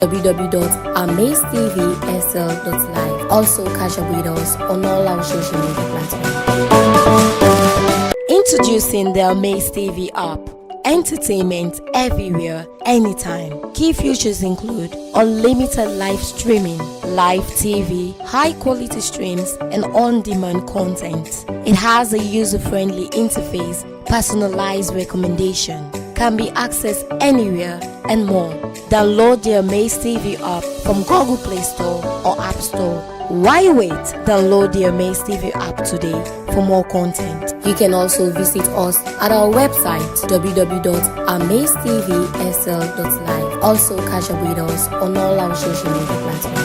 www.amazevsl.live. Also catch up with us on all our social media platforms. Introducing the AMAZE TV app. Entertainment everywhere, anytime. Key features include unlimited live streaming, live TV, high quality streams, and on-demand content. It has a user-friendly interface, personalized recommendation, can be accessed anywhere, and more. Download the AMAZE TV app from Google Play Store or App Store. Why wait? Download the AMAZE TV app today for more content. You can also visit us at our website www.amazevsl.live. Also catch up with us on all our social media platforms.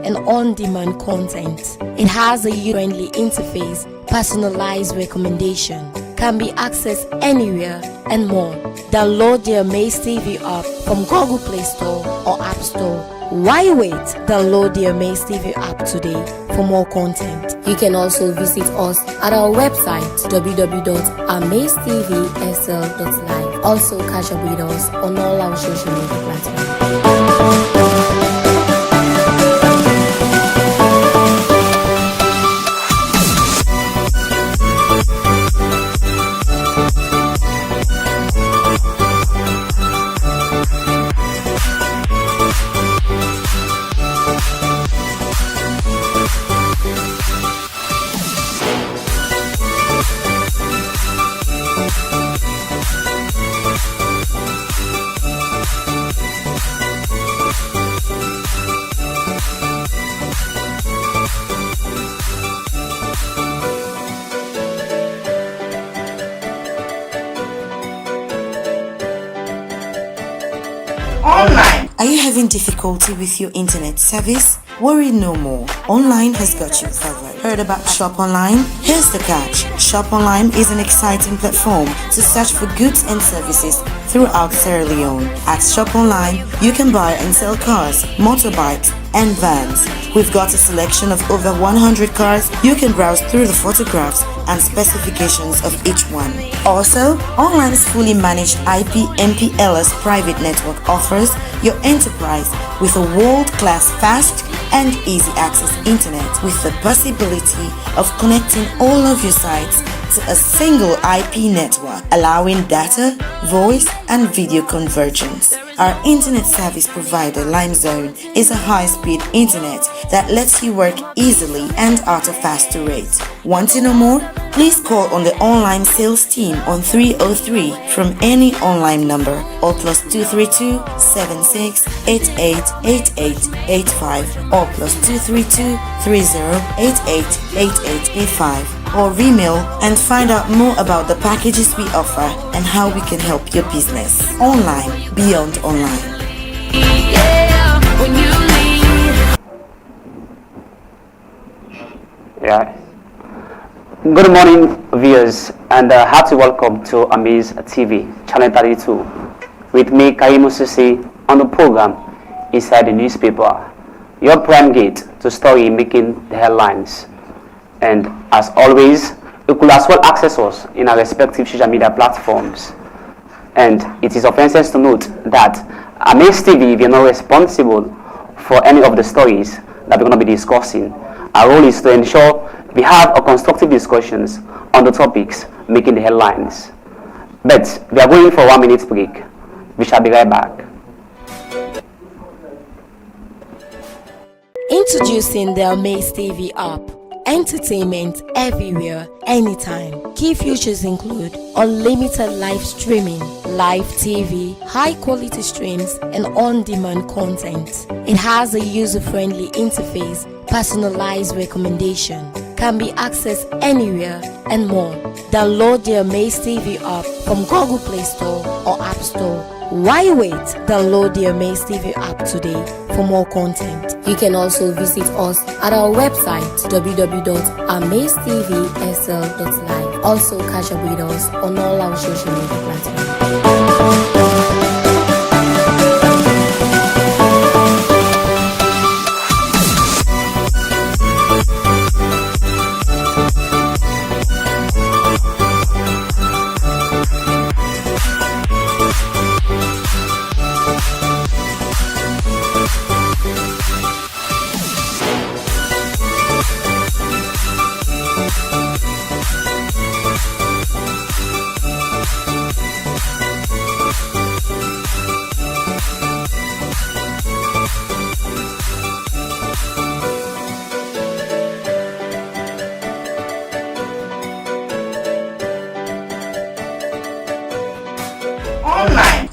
And on-demand content. It has a user-friendly interface, personalized recommendation, can be accessed anywhere, and more. Download the AMAZE TV app from Google Play Store or App Store. Why wait? Download the AMAZE TV app today for more content. You can also visit us at our website www.amazevsl.live. Also catch up with us on all our social media platforms. Online. Are you having difficulty with your internet service? Worry no more. Online has got you covered. Heard about Shop Online? Here's the catch. Shop Online is an exciting platform to search for goods and services throughout Sierra Leone. At Shop Online, you can buy and sell cars, motorbikes, and vans. We've got a selection of over 100 cars. You can browse through the photographs and specifications of each one. Also, Online's fully managed IP MPLS private network offers your enterprise with a world-class fast and easy access internet with the possibility of connecting all of your sites to a single IP network, allowing data, voice, and video convergence. Our internet service provider, Limezone, is a high-speed internet that lets you work easily and at a faster rate. Want to know more? Please call on the online sales team on 303 from any online number or +232 76 88 8885 or +232 30 88 8885. Or email and find out more about the packages we offer and how we can help your business. Online, beyond online. Yeah. Good morning, viewers, and hearty welcome to AMAZE TV, Channel 32. With me, Kaimu Sisi, on the program Inside the Newspaper, your prime gate to story making the headlines. And as always, you could as well access us in our respective social media platforms. And it is of essence to note that AMAZE TV, we are not responsible for any of the stories that we're going to be discussing. Our role is to ensure we have a constructive discussions on the topics making the headlines. But we are going for a 1 minute break. We shall be right back. Introducing the AMAZE TV app. Entertainment everywhere, anytime. Key features include unlimited live streaming, live TV, high quality streams, and on-demand content. It has a user-friendly interface, personalized recommendation, can be accessed anywhere, and more. Download the AMAZE TV app from Google Play Store or App Store. Why wait? Download the AMAZE TV app today for more content. You can also visit us at our website www.amazevsl.live. Also catch up with us on all our social media platforms.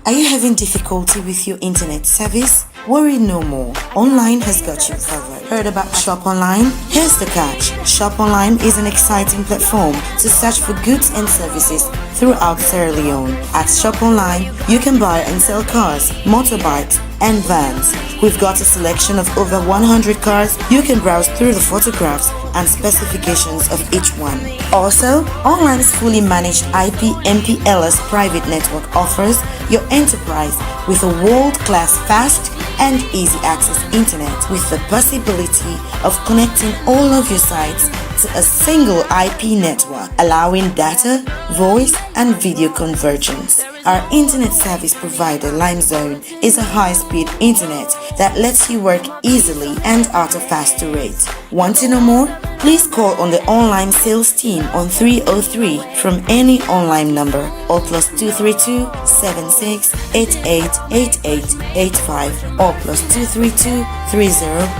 Are you having difficulty with your internet service? Worry no more. Online has got you covered. Heard about Shop Online? Here's the catch. Shop Online is an exciting platform to search for goods and services throughout Sierra Leone. At Shop Online, you can buy and sell cars, motorbikes, and vans. We've got a selection of over 100 cars. You can browse through the photographs and specifications of each one. Also, Online's fully managed IP MPLS private network offers your enterprise with a world-class fast and easy access internet with the possibility of connecting all of your sites to a single IP network, allowing data, voice, and video convergence. Our internet service provider, Limezone, is a high-speed internet that lets you work easily and at a faster rate. Want to know more? Please call on the online sales team on 303 from any online number or plus 232 76 88 8885 or plus 232 30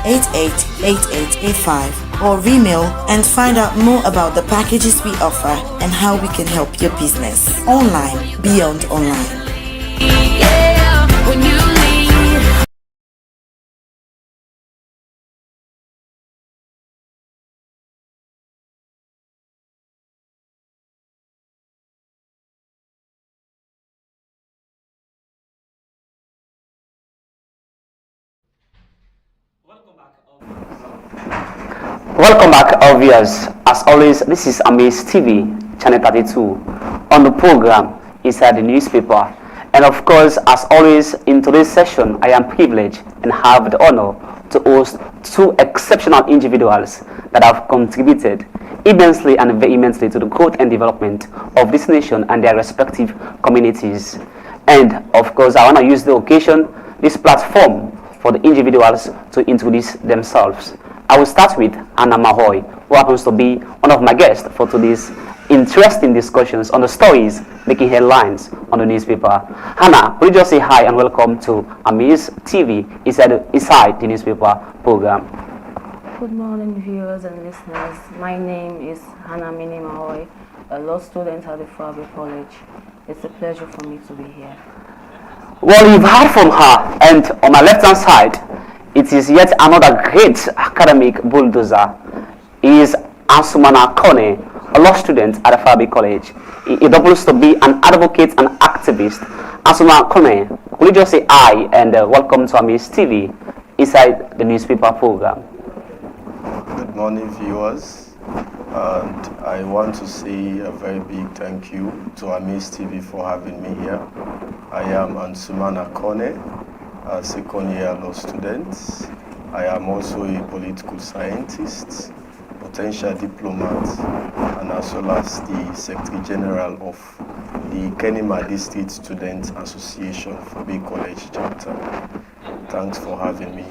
88 8885 or email and find out more about the packages we offer and how we can help your business. Online, beyond online. Welcome back, our viewers. As always, this is AMAZE TV, channel 32. On the program, inside the newspaper. And of course, as always, in today's session, I am privileged and have the honor to host two exceptional individuals that have contributed immensely and vehemently to the growth and development of this nation and their respective communities. And of course, I want to use the occasion, this platform, for the individuals to introduce themselves. I will start with Hannah Mahoy, who happens to be one of my guests for today's interesting discussions on the stories making headlines on the newspaper. Hannah, could you just say hi and welcome to AMAZE TV inside the newspaper program? Good morning, viewers and listeners. My name is Hannah Mini Mahoy, a law student at the Fabre College. It's a pleasure for me to be here. Well, you've heard from her, and on my left-hand side, it is yet another great academic bulldozer. He is Ansumana Kone, a law student at the Fabre College. He doubles to be an advocate and activist. Ansumana Kone, could you just say hi and welcome to AMAZE TV inside the newspaper program? Good morning, viewers, and I want to say a very big thank you to AMAZE TV for having me here. I am Ansumana Kone, a second-year law student. I am also a political scientist, potential diplomat, and as well as the Secretary General of the Kenima District Student Association for Bay College chapter. Thanks for having me.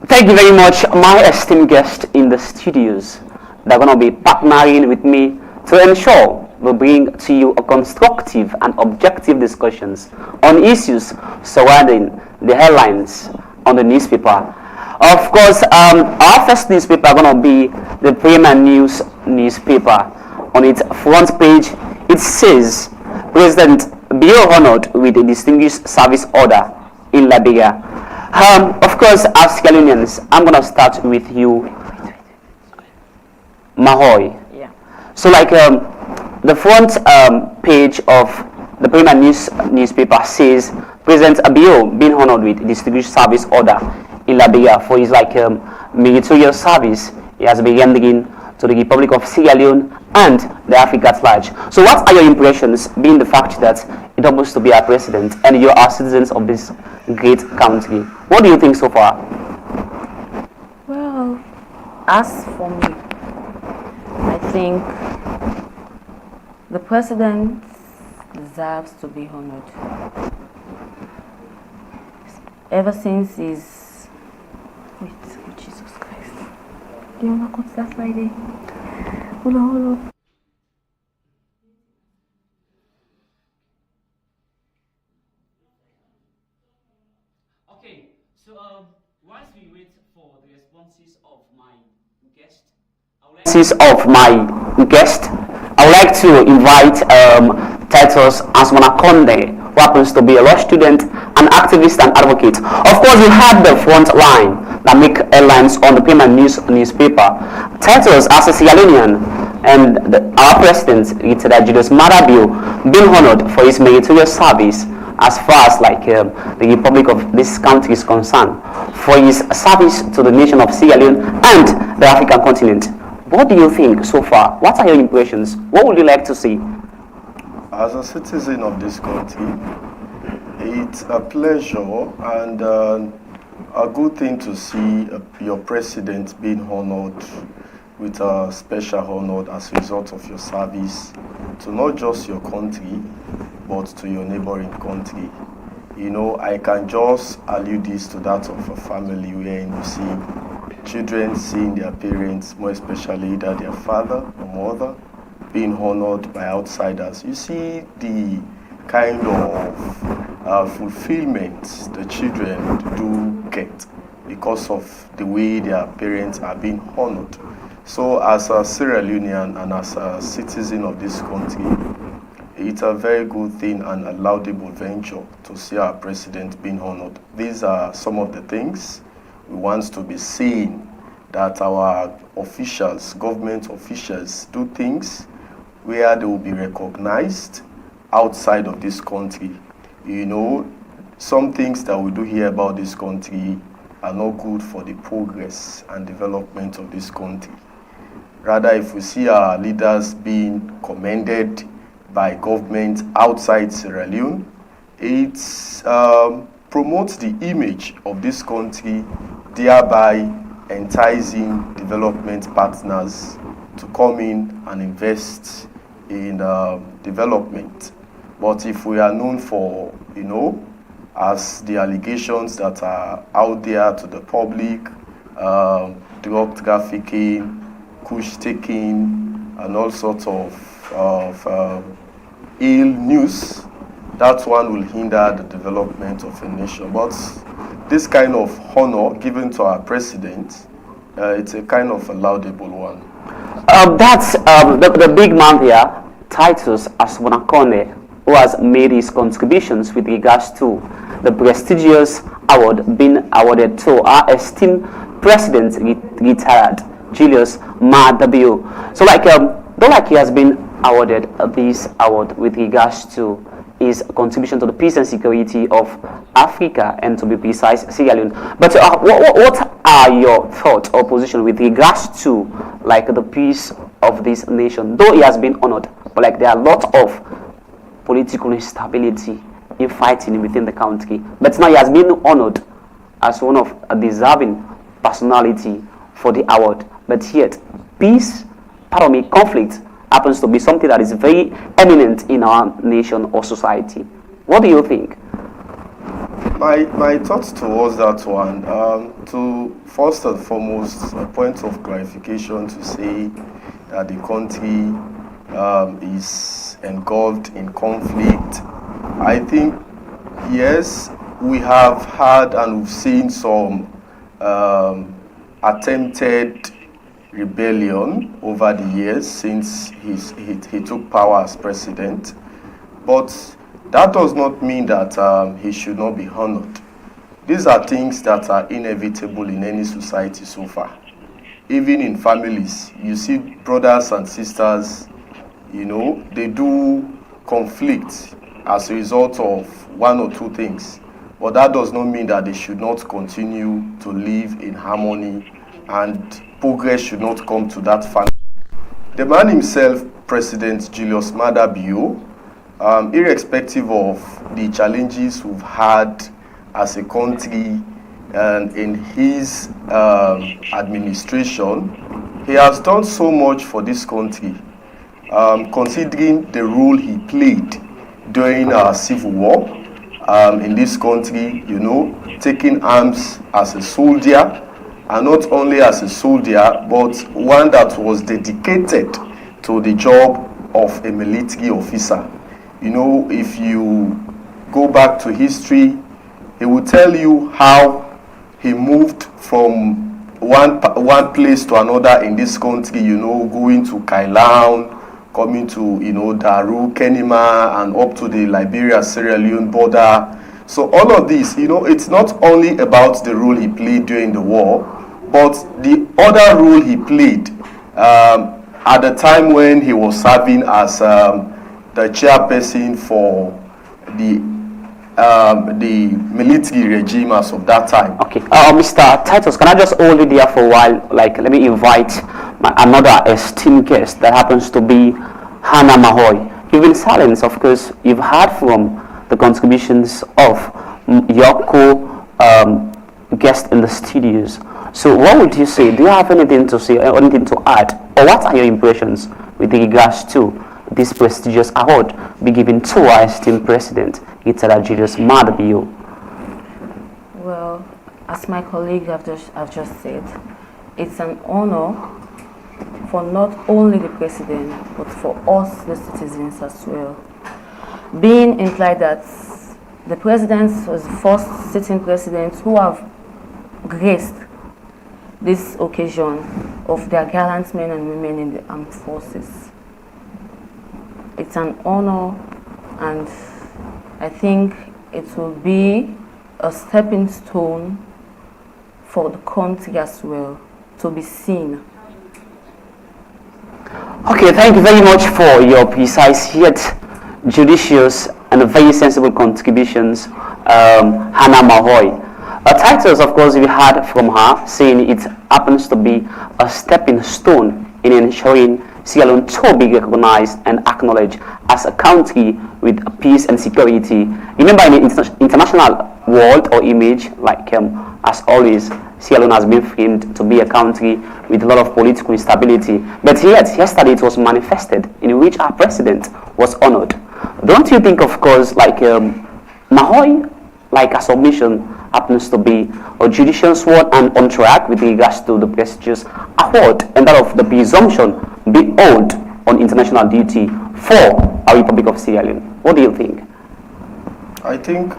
Thank you very much, my esteemed guest in the studios. They're going to be partnering with me to ensure we bring to you a constructive and objective discussions on issues surrounding the headlines on the newspaper. Of course, our first newspaper is going to be the Premier News newspaper. On its front page, it says, President Bio honored with a distinguished service order in Liberia. Of course, as Scalinians, I'm going to start with you, Mahoy. Yeah. So like the front page of the Premier News newspaper says President Abio being honored with distinguished service order in Liberia for his meritorious service he has been rendering to the Republic of Sierra Leone and the Africa at large. So what are your impressions, being the fact that it happens to be our president and you are citizens of this great country? What do you think so far? Well, as for me, I think the president deserves to be honored. Ever since his... Wait, oh Jesus Christ. Do you want to cut that Friday? Hold on. Okay, so whilst we wait for the responses of my guest, I would like to invite Titus Ansmana Konde, who happens to be a law student, an activist and advocate. Of course, you had the front line that make headlines on the Payment newspaper. Titles as a Sierra Leonean and our president, Julius Maada Bio, being honored for his meritorious service as far as the Republic of this country is concerned, for his service to the nation of Sierra Leone and the African continent. What do you think so far? What are your impressions? What would you like to see? As a citizen of this country, it's a pleasure and a good thing to see your president being honored with a special honor as a result of your service to not just your country, but to your neighboring country. You know, I can just allude this to that of a family where you see children seeing their parents, more especially either their father or mother, being honored by outsiders. You see the kind of fulfillment the children do get because of the way their parents are being honored. So as a Sierra Leonean and as a citizen of this country, it's a very good thing and a laudable venture to see our president being honored. These are some of the things we want to be seen, that our officials, government officials, do things where they will be recognized outside of this country. You know, some things that we do here about this country are not good for the progress and development of this country. Rather, if we see our leaders being commended by government outside Sierra Leone, it promotes the image of this country, thereby enticing development partners to come in and invest in development. But if we are known for, you know, as the allegations that are out there to the public, drug trafficking, kush taking, and all sorts of ill news, that one will hinder the development of a nation. But this kind of honor given to our president, it's a kind of a laudable one. That's the big man here, Titus Aswanakone, who has made his contributions with regards to the prestigious award being awarded to our esteemed president, retired Julius Maada Bio. So though he has been awarded this award with regards to his contribution to the peace and security of Africa, and to be precise, Sierra Leone. But what are your thoughts or position with regards to the peace of this nation? Though he has been honored, but there are a lot of political instability in fighting within the country. But now he has been honored as one of a deserving personality for the award. But yet, peace, conflict happens to be something that is very eminent in our nation or society. What do you think? My thoughts towards that one, to first and foremost, a point of clarification to say that the country is engulfed in conflict. I think, yes, we have had and we've seen some attempted rebellion over the years since he took power as president, but that does not mean that he should not be honored. These are things that are inevitable in any society so far. Even in families, you see brothers and sisters, you know, they do conflict as a result of one or two things, but that does not mean that they should not continue to live in harmony and progress should not come to that family. The man himself, President Julius Maada Bio, irrespective of the challenges we've had as a country and in his administration, he has done so much for this country, considering the role he played during our civil war in this country, you know, taking arms as a soldier, and not only as a soldier, but one that was dedicated to the job of a military officer. You know, if you go back to history, he will tell you how he moved from one place to another in this country, you know, going to Kailan, coming to, Daru, Kenema, and up to the Liberia-Sierra Leone border. So all of this, it's not only about the role he played during the war, but the other role he played at the time when he was serving as the chairperson for the military regime as of that time. Okay, Mr. Titus, can I just hold you there for a while? Like, let me invite another esteemed guest that happens to be Hannah Mahoy. You've been silent, of course. You've heard from the contributions of your co-guest in the studios. So, what would you say? Do you have anything to say or anything to add? Or what are your impressions with regards to this prestigious award be given to our esteemed president, Itala Julius Madabio? Well, as my colleague I've just said, it's an honor for not only the president, but for us, the citizens as well. Being implied that the president was the first sitting president who have graced this occasion of their gallant men and women in the armed forces. It's an honor, and I think it will be a stepping stone for the country as well to be seen. Okay, thank you very much for your precise yet judicious and very sensible contributions, Hannah Mahoy. Titles, of course, we heard from her saying it happens to be a stepping stone in ensuring Sierra Leone to be recognized and acknowledged as a country with peace and security. Remember, in the international world or image, like as always, Sierra Leone has been framed to be a country with a lot of political instability. But yet, yesterday it was manifested in which our president was honored. Don't you think, of course, like Mahoy, like a submission happens to be a judicious one and on track with regards to the prestigious award and that of the presumption being owed on international duty for our Republic of Sierra Leone? What do you think? I think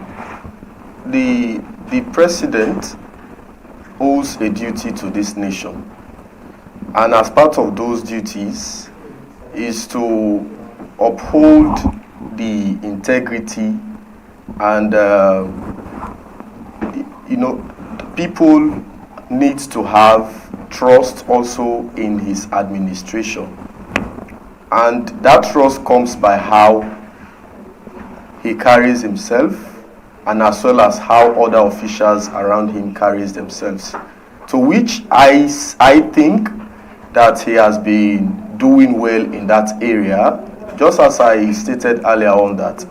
the president owes a duty to this nation, and as part of those duties is to uphold the integrity and people need to have trust also in his administration, and that trust comes by how he carries himself and as well as how other officials around him carries themselves, to which I think that he has been doing well in that area. Just as I stated earlier on, that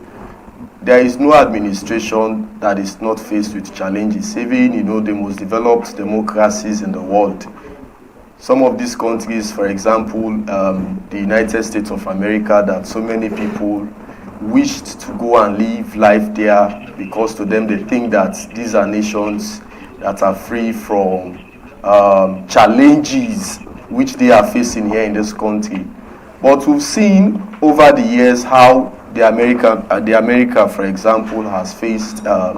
there is no administration that is not faced with challenges, even the most developed democracies in the world. Some of these countries, for example, the United States of America, that so many people wished to go and live life there because to them they think that these are nations that are free from challenges which they are facing here in this country. But we've seen over the years how the America, for example, has faced a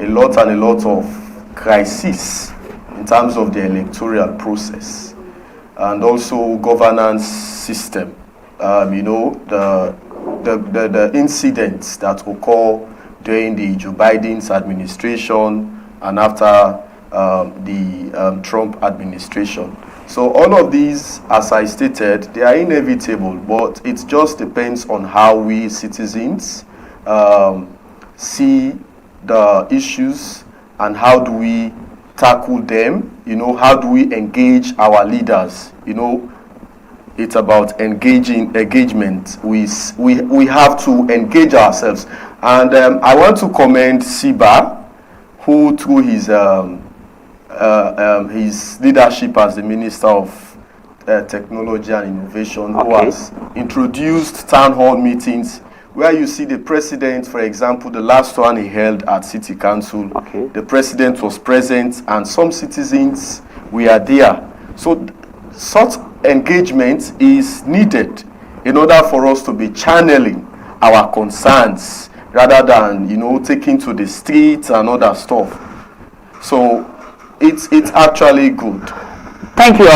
lot of crises in terms of the electoral process and also governance system. The incidents that occur during the Joe Biden's administration and after the Trump administration. So all of these, as I stated, they are inevitable, but it just depends on how we citizens see the issues and how do we tackle them. How do we engage our leaders? It's about engagement. We have to engage ourselves. And I want to commend Siba, who through his leadership as the Minister of Technology and Innovation, who has introduced town hall meetings where you see the president, for example, the last one he held at City Council, the president was present and some citizens were there. So such engagement is needed in order for us to be channeling our concerns rather than taking to the streets and other stuff. So it's actually good. Thank you,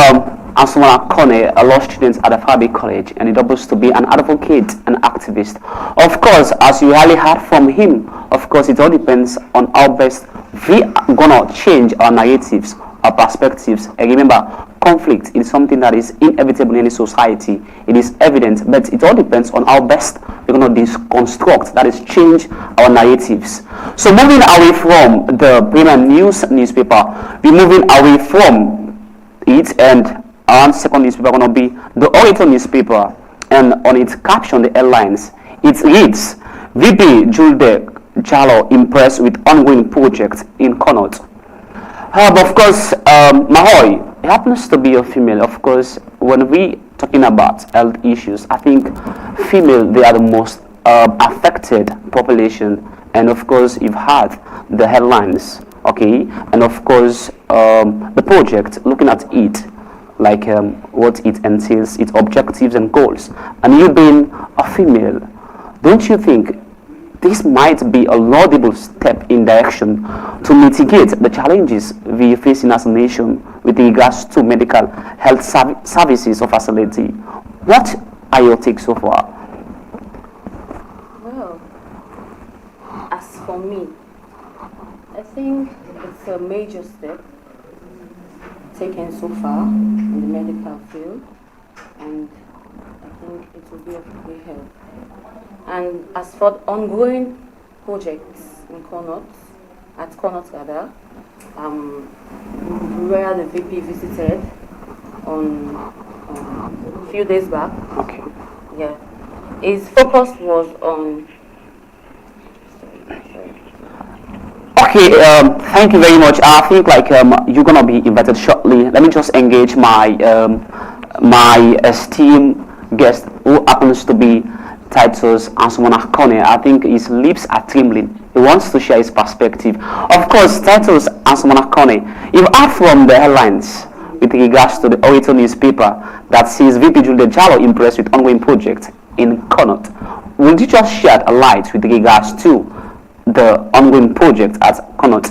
Ansumana Kone, a law student at the Fabi College, and he doubles to be an advocate and activist. Of course, as you already heard from him, of course, it all depends on how best we are gonna change our narratives, our perspectives. And remember, conflict is something that is inevitable in any society. It is evident, but it all depends on how best we're going to deconstruct, that is, change our narratives. So moving away from the Premium News newspaper, we're moving away from it, and our second newspaper going to be the Orator newspaper, and on its caption, the headlines, it reads, VP Julde Jalo impressed with ongoing projects in Connaught. Of course, Mahoy happens to be a female. Of course, when we talking about health issues, I think female, they are the most affected population. And of course, you've had the headlines, okay, and of course the project, looking at it, like what it entails, its objectives and goals. And you being a female, don't you think this might be a laudable step in direction to mitigate the challenges we are facing as a nation with regards to medical health services or facility? What are your takes so far? Well, as for me, I think it's a major step taken so far in the medical field, and I think it will be of great help. And as for ongoing projects in Connaught, at Connaught rather, where the VP visited on a few days back. Okay. Yeah, his focus was on. Okay, thank you very much. I think like you're gonna be invited shortly. Let me just engage my my esteemed guest, who happens to be Titus Ansumana Kone. I think his lips are trembling. He wants to share his perspective. Of course, Titus Ansumana Kone, you've heard from the headlines with regards to the Orator newspaper that says VP Julde Jalo impressed with ongoing project in Connaught. Would you just shed a light with regards to the ongoing project at Connaught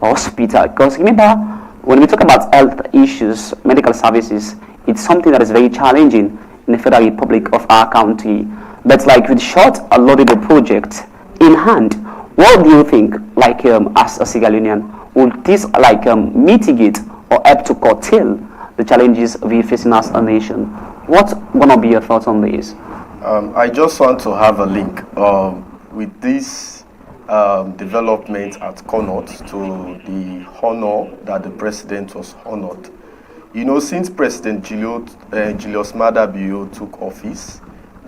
Hospital? Because remember, when we talk about health issues, medical services, it's something that is very challenging in the Federal Republic of our country. But like with short, a laudable project in hand, what do you think, like as a Sierra Leonean, would this like mitigate or help to curtail the challenges we facing as a nation? What's gonna be your thoughts on this? I just want to have a link with this development at Connaught to the honor that the president was honored. You know, since President Julius Maada Bio took office,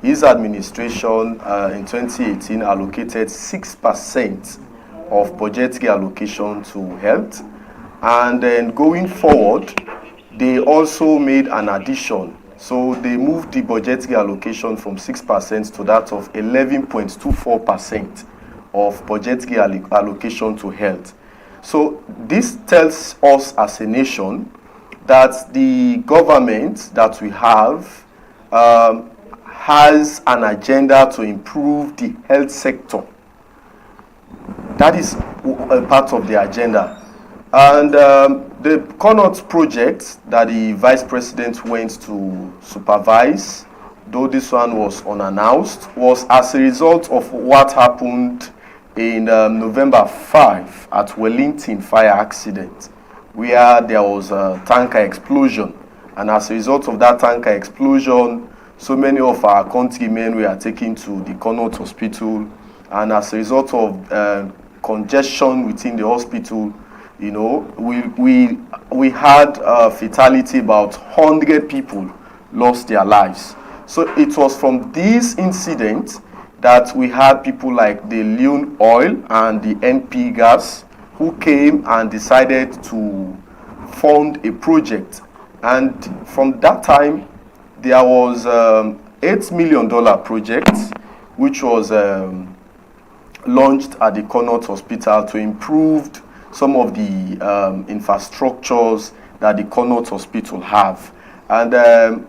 his administration in 2018 allocated 6% of budgetary allocation to health, and then going forward, they also made an addition. So they moved the budgetary allocation from 6% to that of 11.24% of budgetary allocation to health. So this tells us as a nation that the government that we have has an agenda to improve the health sector. That is a part of the agenda. And the Connaught project that the vice president went to supervise, though this one was unannounced, was as a result of what happened in November 5 at Wellington fire accident, where there was a tanker explosion. And as a result of that tanker explosion, so many of our countrymen were taken to the Connaught Hospital, and as a result of congestion within the hospital, you know, we had a fatality. About 100 people lost their lives. So it was from this incident that we had people like the Leon Oil and the NP Gas who came and decided to fund a project. And from that time, there was $8 million project which was launched at the Connaught Hospital to improve some of the infrastructures that the Connaught Hospital have. And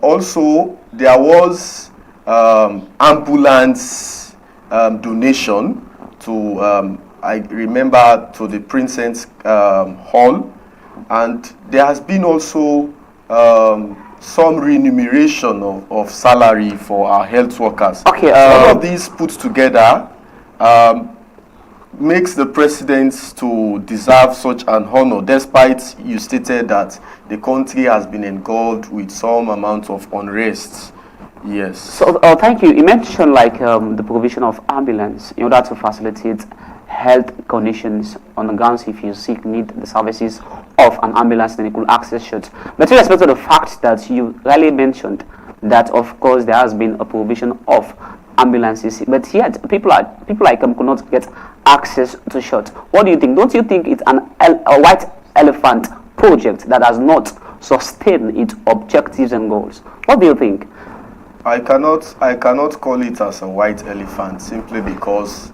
also there was ambulance donation to, I remember, to the Princess Hall. And there has been also some remuneration of salary for our health workers. Okay. All of these put together makes the president to deserve such an honor, despite you stated that the country has been engulfed with some amount of unrest. Yes. So, thank you. You mentioned like the provision of ambulance in order to facilitate health conditions on the grounds if you need the services of an ambulance, then you could access it. But with respect to the fact that you really mentioned that, of course, there has been a provision of ambulances, but yet people like could not get access to shot. What do you think? Don't you think it's a white elephant project that has not sustained its objectives and goals? What do you think? I cannot call it as a white elephant simply because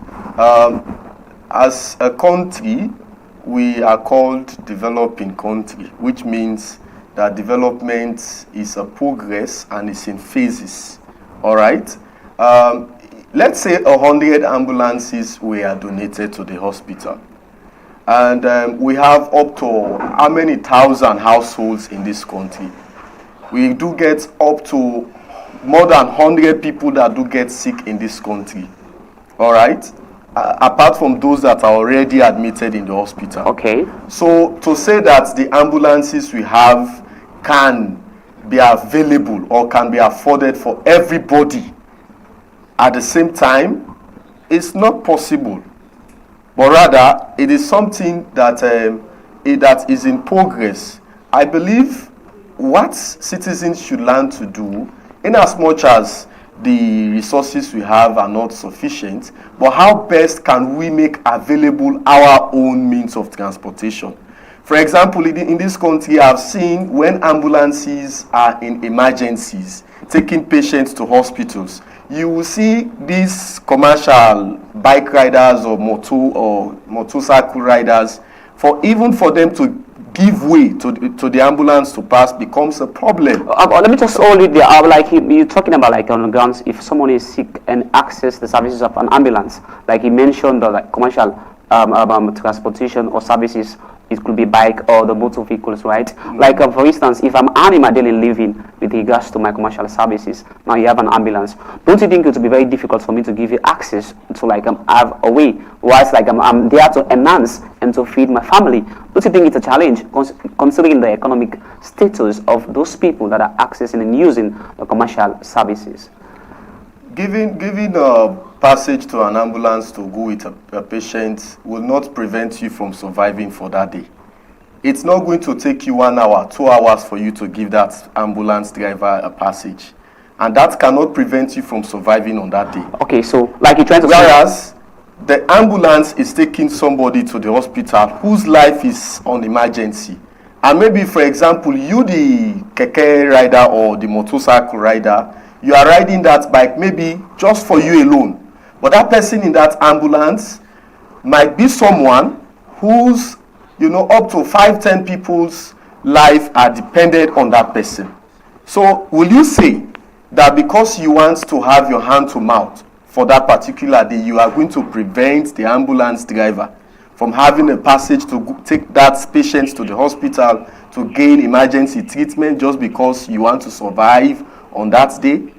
as a country we are called developing country, which means that development is a progress and it's in phases. All right. Let's say 100 ambulances were donated to the hospital, and we have up to how many thousand households in this country. We do get up to more than 100 people that do get sick in this country. All right, apart from those that are already admitted in the hospital. Okay. So to say that the ambulances we have can be available or can be afforded for everybody at the same time, it's not possible. But rather, it is something that that is in progress. I believe what citizens should learn to do, in as much as the resources we have are not sufficient, but how best can we make available our own means of transportation? For example, in this country, I've seen when ambulances are in emergencies, taking patients to hospitals, you will see these commercial bike riders or motorcycle riders, even for them to give way to the ambulance to pass becomes a problem. Let me just hold it there. Like you're talking about like on the grounds, if someone is sick and access the services of an ambulance, like he mentioned the like commercial transportation or services, it could be bike or the motor vehicles, right? Mm-hmm. Like for instance, if I'm earning my daily living with regards to my commercial services, now you have an ambulance. Don't you think it would be very difficult for me to give you access to like have a way, whilst like I'm there to enhance and to feed my family? Don't you think it's a challenge considering the economic status of those people that are accessing and using the commercial services? Giving a passage to an ambulance to go with a patient will not prevent you from surviving for that day. It's not going to take you 1 hour, 2 hours for you to give that ambulance driver a passage. And that cannot prevent you from surviving on that day. Okay, so like you're trying to Whereas the ambulance is taking somebody to the hospital whose life is on emergency. And maybe, for example, you the keke rider or the motorcycle rider, you are riding that bike maybe just for you alone. But that person in that ambulance might be someone who's, up to 5-10 people's life are dependent on that person. So will you say that because you want to have your hand to mouth for that particular day, you are going to prevent the ambulance driver from having a passage to take that patient to the hospital to gain emergency treatment just because you want to survive on that day?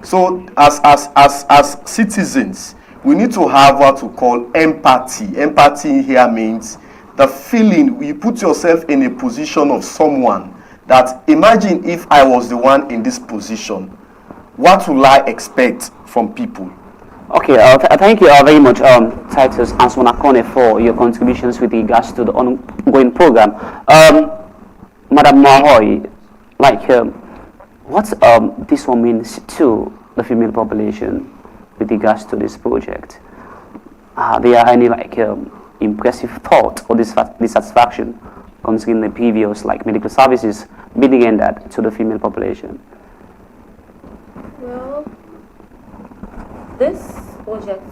So as citizens, we need to have what we call empathy. Empathy here means the feeling, you put yourself in a position of someone that imagine if I was the one in this position, what will I expect from people? Okay, thank you very much, Titus Ansonakone, for your contributions with regards to the ongoing program. Madam Mahoy, like, what this one means to the female population with regards to this project? Are there any like impressive thought or dissatisfaction concerning the previous like medical services being rendered to the female population? Well, this project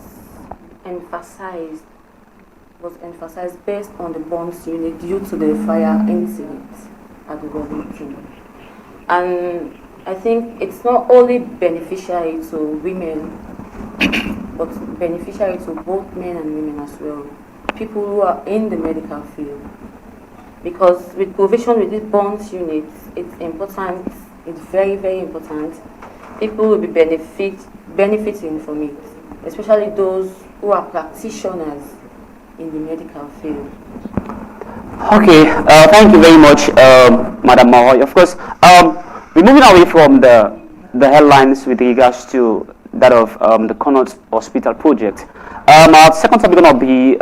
was emphasized based on the burns unit due to the fire incident at the Wellington. And I think it's not only beneficiary to women, but beneficiary to both men and women as well. People who are in the medical field. because with provision with these bonds units, it's important, it's very, very important. People will be benefiting from it, especially those who are practitioners in the medical field. Okay, thank you very much, Madam Mahoy. Of course, we're moving away from the headlines with regards to that of the Connaught Hospital project. Our second topic is going to be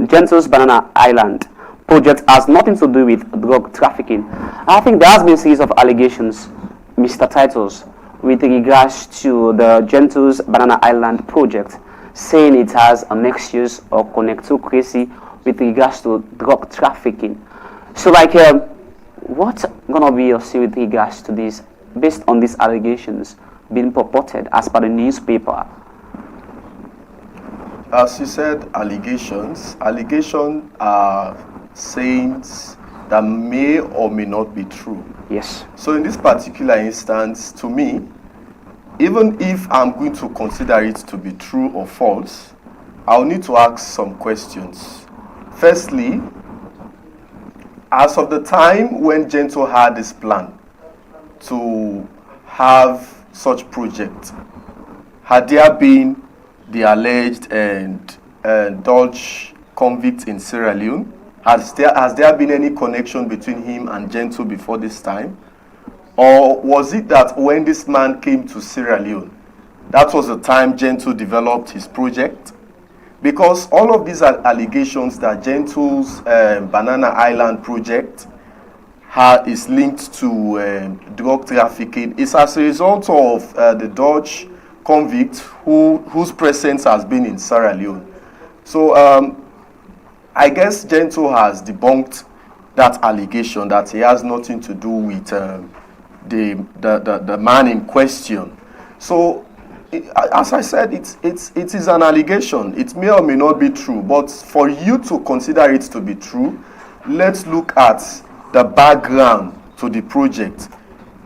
Gentle's Banana Island project has nothing to do with drug trafficking. I think there has been a series of allegations, Mr. Titles, with regards to the Gentle's Banana Island project, saying it has a nexus or connectivity with regards to drug trafficking. So, like, what's gonna be your say with regards to this, based on these allegations being purported as per the newspaper? As you said, allegations. Allegations are sayings that may or may not be true. Yes. So in this particular instance, to me, even if I'm going to consider it to be true or false, I'll need to ask some questions. Firstly, as of the time when Gentle had this plan to have such project, had there been the alleged and Dutch convict in Sierra Leone? Has there been any connection between him and Gentle before this time? Or was it that when this man came to Sierra Leone, that was the time Gentle developed his project? Because all of these are allegations that Gentle's Banana Island project is linked to drug trafficking. It's as a result of the Dutch convict whose presence has been in Sierra Leone. So I guess Gentle has debunked that allegation that he has nothing to do with the man in question. So, as I said, it is an allegation. It may or may not be true, but for you to consider it to be true, let's look at the background to the project.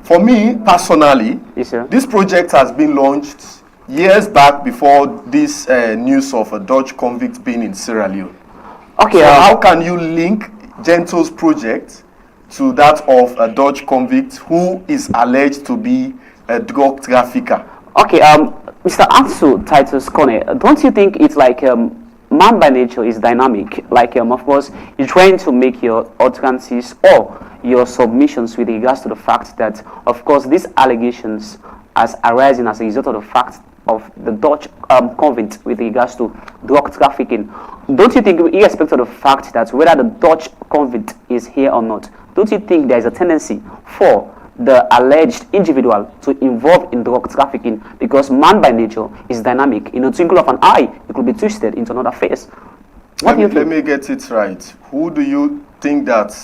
For me, personally, yes, sir, this project has been launched years back before this news of a Dutch convict being in Sierra Leone. Okay. So how can you link Gentle's project to that of a Dutch convict who is alleged to be a drug trafficker? Okay, Mr. Atsu Titus Kone, don't you think it's like man by nature is dynamic? Like, of course, you're trying to make your utterances or your submissions with regards to the fact that, of course, these allegations as arising as a result of the fact of the Dutch convict with regards to drug trafficking. Don't you think, irrespective of the fact that whether the Dutch convict is here or not, don't you think there is a tendency for the alleged individual to involve in drug trafficking? Because man by nature is dynamic. In a twinkle of an eye, it could be twisted into another face. What do you think? Let me get it right. Who do you think that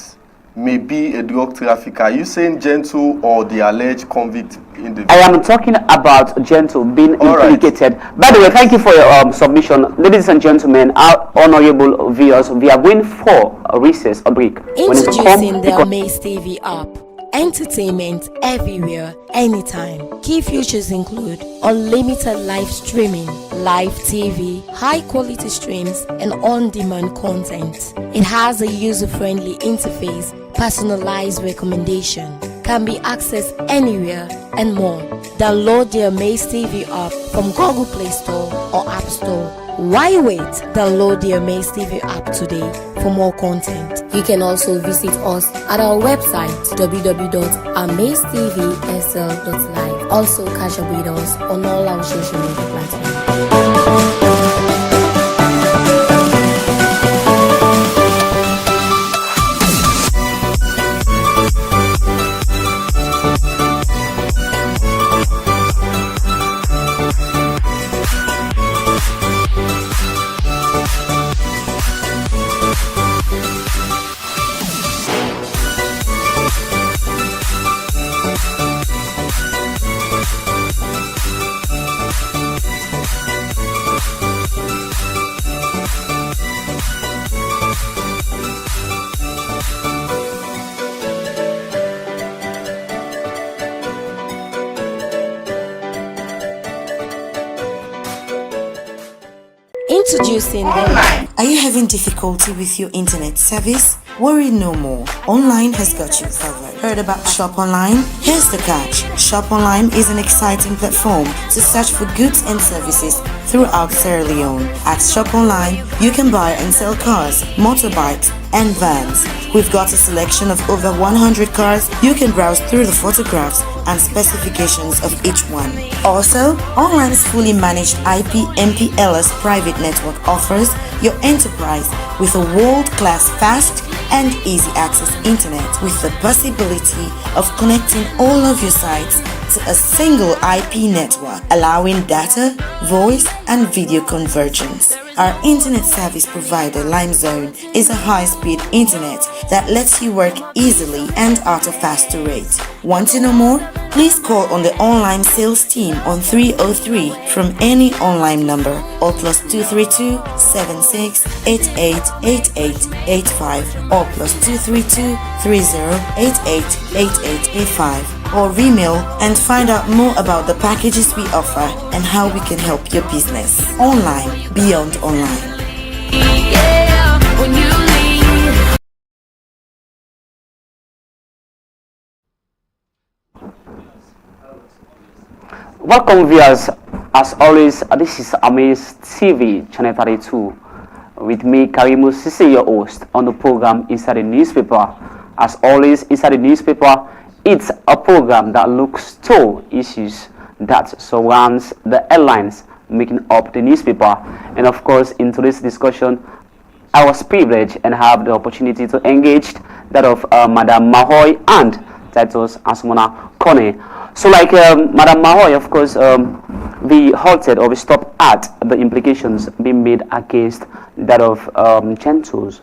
may be a drug trafficker? Are you saying Gentle or the alleged convict individual? I am talking about Gentle being implicated. Right. By the way, thank you for your submission. Ladies and gentlemen, our honorable viewers, we are going for a recess, a break. Introducing the AMAZE TV app. Entertainment everywhere, anytime. Key features include unlimited live streaming, live TV, high quality streams, and on-demand content. It has a user-friendly interface, personalized recommendation, can be accessed anywhere, and more. Download the AMAZE TV app from Google Play Store or App Store. Why wait? Download the AMAZE TV app today for more content. You can also visit us at our website www.amazetvsl.live. Also catch up with us on all our social media platforms. Introducing the Are you having difficulty with your internet service? Worry no more. Online has got you covered. Heard about Shop Online? Here's the catch. Shop Online is an exciting platform to search for goods and services throughout Sierra Leone. At Shop Online, you can buy and sell cars, motorbikes, and vans. We've got a selection of over 100 cars. You can browse through the photographs and specifications of each one. Also, Online's fully managed IP MPLS private network offers your enterprise with a world-class fast and easy access internet with the possibility of connecting all of your sites to a single IP network, allowing data, voice, and video convergence. Our internet service provider, Limezone, is a high-speed internet that lets you work easily and at a faster rate. Want to know more? Please call on the online sales team on 303 from any online number or +232 76 88 88 85 or +232 30 88 88 85 or email and find out more about the packages we offer and how we can help your business. Online, beyond online. Welcome viewers, as always, this is AMAZE TV, channel 32, with me, Karimu Sisi, your host, on the program Inside the Newspaper. As always, Inside the Newspaper, it's a program that looks to issues that surrounds the headlines making up the newspaper. And of course, in today's discussion, I was privileged and have the opportunity to engage that of Madam Mahoy and Titus Asmona Kone. So like Madam Mahoy, of course, we halted or we stopped at the implications being made against that of Gentos,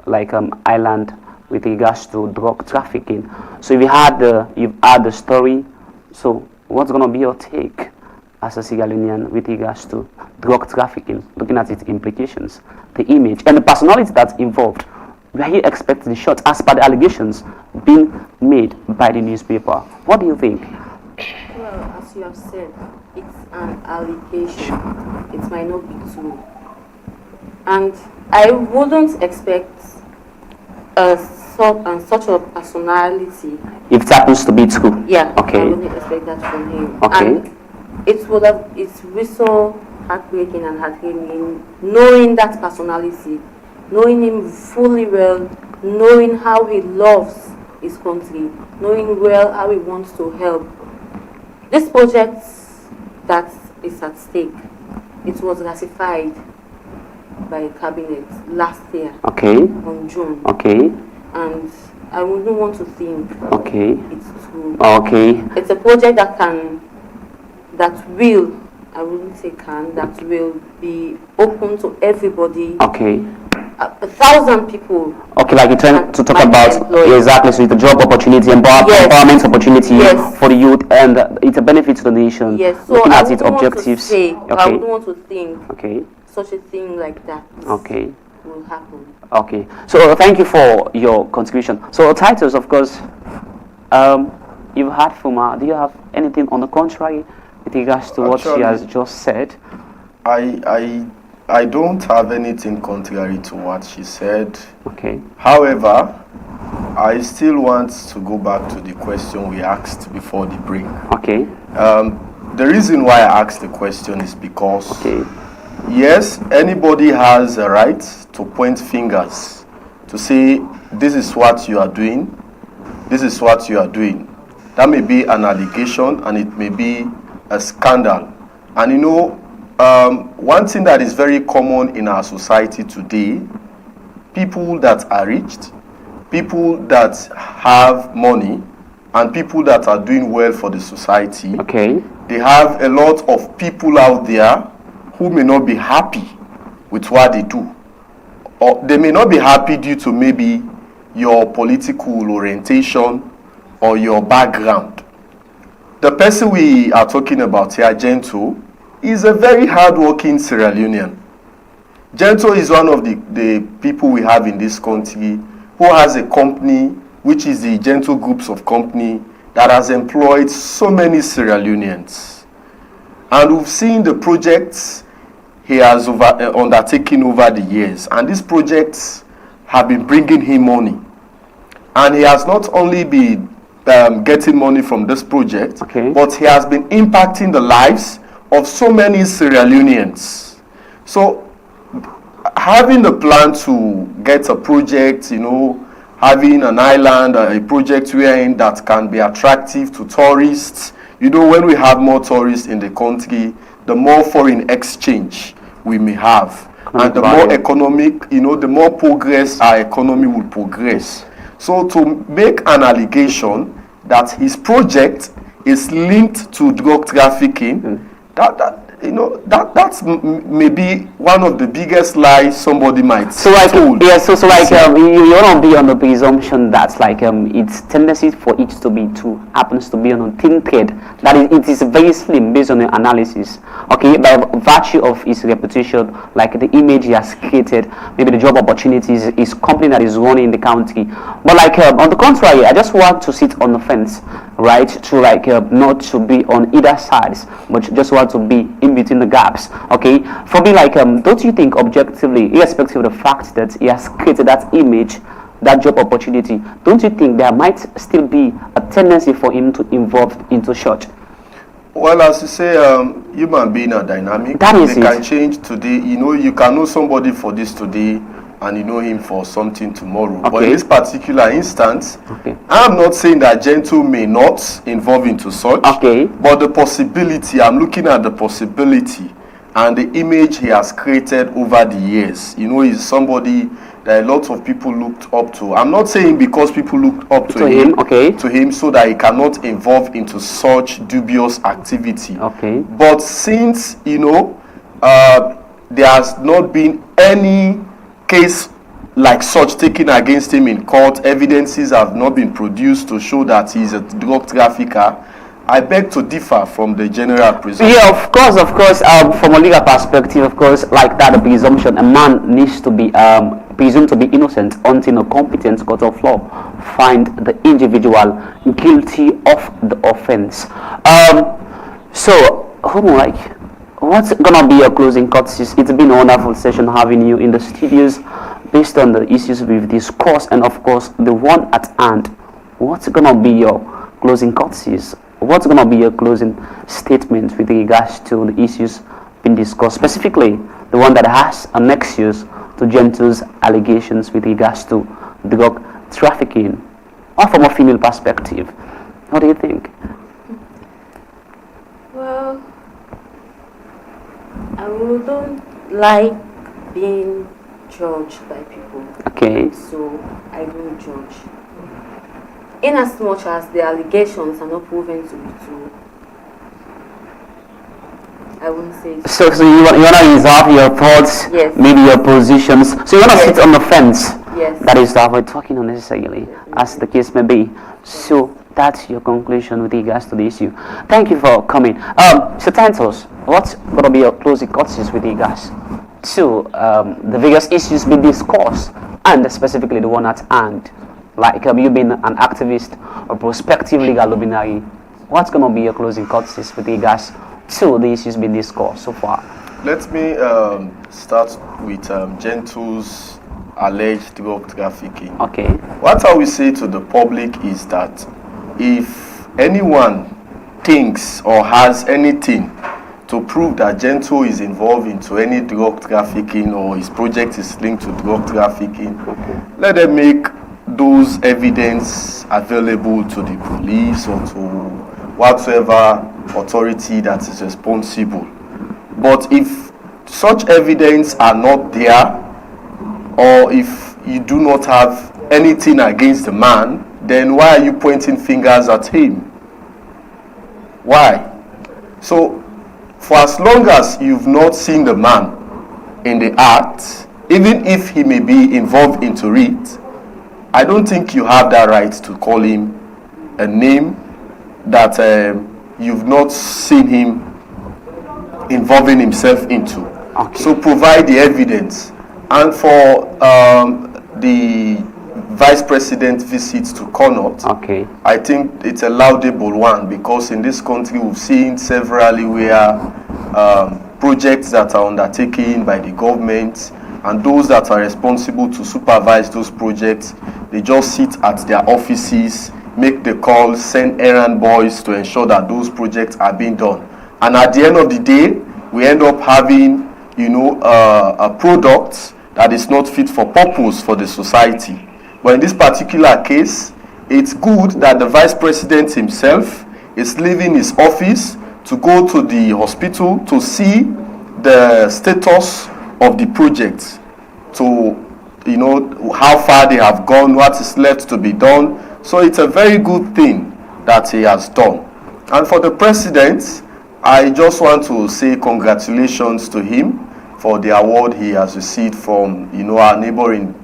like Island, with regards to drug trafficking. So you've had the story. So what's going to be your take as a Sierra Leonean with regards to drug trafficking, looking at its implications, the image, and the personality that's involved? Were you expecting the shots as per the allegations being made by the newspaper? What do you think? Well, as you have said, it's an allegation. It might not be true. And I wouldn't expect such a personality. If it happens to be true? Yeah, okay. I wouldn't expect that from him. Okay. And it's really so heartbreaking and heartrending knowing that personality, knowing him fully well, knowing how he loves his country, knowing well how he wants to help. This project that is at stake, it was ratified by cabinet last year, okay, on June. Okay. And I wouldn't want to think okay it's true. Okay. It's a project that will be open to everybody. Okay. 1,000 people. Okay, like you're trying to talk about, exactly, so it's a job opportunity, empowerment opportunity for the youth, and it's a benefit to the nation. Yes, so looking I at its objectives. I wouldn't want to think such a thing like that will happen. Okay, so thank you for your contribution. So Titus, of course, you've heard from her. Do you have anything on the contrary with regards to what she has just said? I don't have anything contrary to what she said. Okay. However, I still want to go back to the question we asked before the break. Okay. The reason why I asked the question is because, yes, anybody has a right to point fingers, to say, this is what you are doing, this is what you are doing. That may be an allegation and it may be a scandal. And you know, one thing that is very common in our society today, people that are rich, people that have money, and people that are doing well for the society, they have a lot of people out there who may not be happy with what they do. Or they may not be happy due to maybe your political orientation or your background. The person we are talking about here, Gento, is a very hard-working Sierra Leonean. Gento is one of the people we have in this country who has a company, which is the Gento Groups of Company, that has employed so many Sierra Leoneans. And we've seen the projects he has undertaken over the years. And these projects have been bringing him money. And he has not only been getting money from this project, but he has been impacting the lives of so many Sierra Leoneans. So having the plan to get a project, having an island, a project wherein that can be attractive to tourists. When we have more tourists in the country, the more foreign exchange we may have. And the more economic, the more progress our economy will progress. So to make an allegation that his project is linked to drug trafficking, that's maybe one of the biggest lies somebody might told. Yeah, so you want to be on the presumption that its tendency for it to happens to be on a thin thread, that it is very slim based on the analysis, by virtue of his reputation, like the image he has created, maybe the job opportunities, his company that is running in the country. But on the contrary, I just want to sit on the fence, right, to not to be on either sides, but just want to be in between the gaps. For me, don't you think objectively, irrespective of the fact that he has created that image, that job opportunity, don't you think there might still be a tendency for him to involve into church? Well, as you say, human beings are dynamic. They can change today. You can know somebody for this today and you know him for something tomorrow. But in this particular instance, I'm not saying that Gentle may not involve into such, but the possibility, I'm looking at the possibility and the image he has created over the years. He's somebody that a lot of people looked up to. I'm not saying because people looked up to him so that he cannot involve into such dubious activity. But since, there has not been any case like such taken against him in court, evidences have not been produced to show that he's a drug trafficker, I beg to differ from the general presumption. Yeah, of course. From a legal perspective, of course, like that, the presumption, a man needs to be presumed to be innocent until a competent court of law find the individual guilty of the offense. What's gonna be your closing courtesies? It's been a wonderful session having you in the studios based on the issues we've discussed and of course the one at hand. What's gonna be your closing courtesies? What's gonna be your closing statement with regards to the issues being discussed, specifically the one that has a nexus to Gentle's allegations with regards to drug trafficking, or from a female perspective? What do you think? Well, I wouldn't like being judged by people. So I don't judge. In as much as the allegations are not proven to be true, I wouldn't say so. So you want to reserve your thoughts, maybe your positions. So you want to sit on the fence. That is to avoid talking unnecessarily, as the case may be. So that's your conclusion with regards to the issue. Thank you for coming. So Tantos, what's going to be your closing courtesies with regards to the various issues being discussed, and specifically the one at hand? Like you being an activist or prospective legal luminary, what's going to be your closing courtesies with regards to the issues being discussed so far? Let me start with Gentle's alleged drug trafficking. What I will say to the public is that if anyone thinks or has anything to prove that Gentle is involved into any drug trafficking or his project is linked to drug trafficking, let them make those evidence available to the police or to whatever authority that is responsible. But if such evidence are not there, or if you do not have anything against the man, then why are you pointing fingers at him? Why? So, for as long as you've not seen the man in the act, even if he may be involved into it, I don't think you have that right to call him a name that you've not seen him involving himself into. So provide the evidence. And for the vice president's visit to Connaught, I think it's a laudable one, because in this country we've seen severally where projects that are undertaken by the government and those that are responsible to supervise those projects, they just sit at their offices, make the calls, send errand boys to ensure that those projects are being done. And at the end of the day, we end up having, a product that is not fit for purpose for the society. But in this particular case, it's good that the vice president himself is leaving his office to go to the hospital to see the status of the project, to how far they have gone, what is left to be done. So it's a very good thing that he has done. And for the president, I just want to say congratulations to him for the award he has received from our neighboring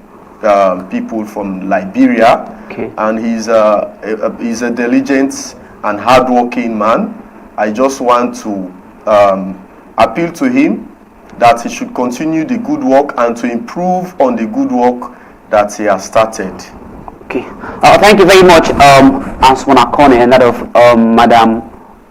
people from Liberia. Okay. And he's a diligent and hardworking man. I just want to appeal to him that he should continue the good work and to improve on the good work that he has started. Okay. Thank you very much, Answana Kone, and that of Madam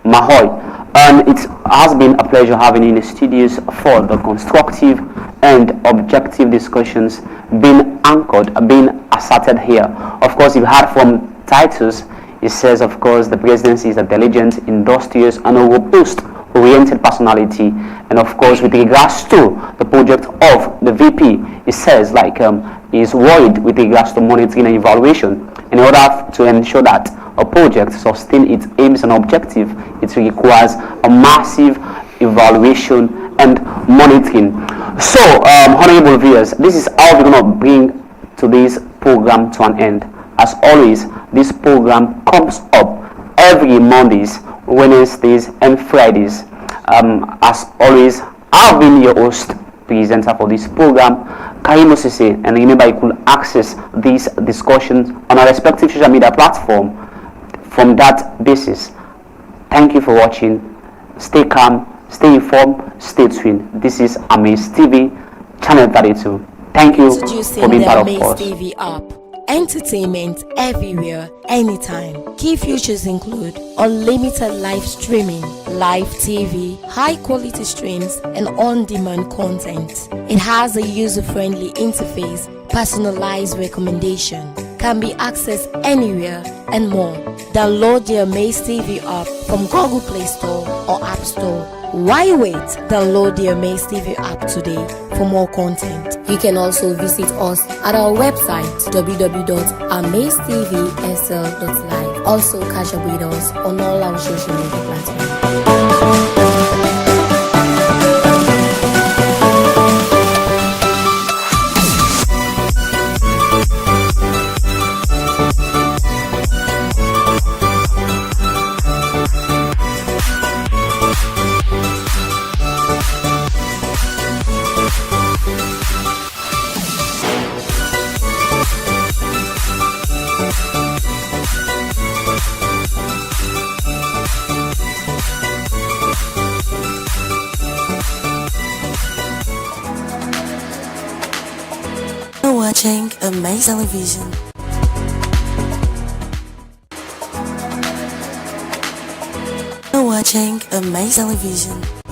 Mahoy. And it has been a pleasure having you in the studios for the constructive and objective discussions being anchored, being asserted here. Of course, you've heard from Titus. It says, of course, the presidency is a diligent, industrious, and a robust-oriented personality. And of course, with regards to the project of the VP, it says, is worried with regards to monitoring and evaluation. In order to ensure that a project sustain its aims and objective, it requires a massive evaluation and monitoring. So, honorable viewers, this is how we're going to bring today's program to an end. As always, this program comes up every Mondays, Wednesdays, and Fridays. As always, I've been your host, presenter for this program, Kaimo Sise, and remember you could access these discussions on our respective social media platform. From that basis, thank you for watching. Stay calm, stay informed, stay tuned. This is AMAZE TV, channel 32. Thank you for being part of us. TV app. Entertainment everywhere, anytime. Key features include unlimited live streaming, live TV, high quality streams, and on-demand content. It has a user-friendly interface, personalized recommendation, can be accessed anywhere, and more. Download the AMAZE TV app from Google Play Store or App Store. Why wait? Download the AMAZE TV app today for more content. You can also visit us at our website www.amazetvsl.live. Also catch up with us on all our social media platforms. You're watching AMAZE Television. You're watching AMAZE Television.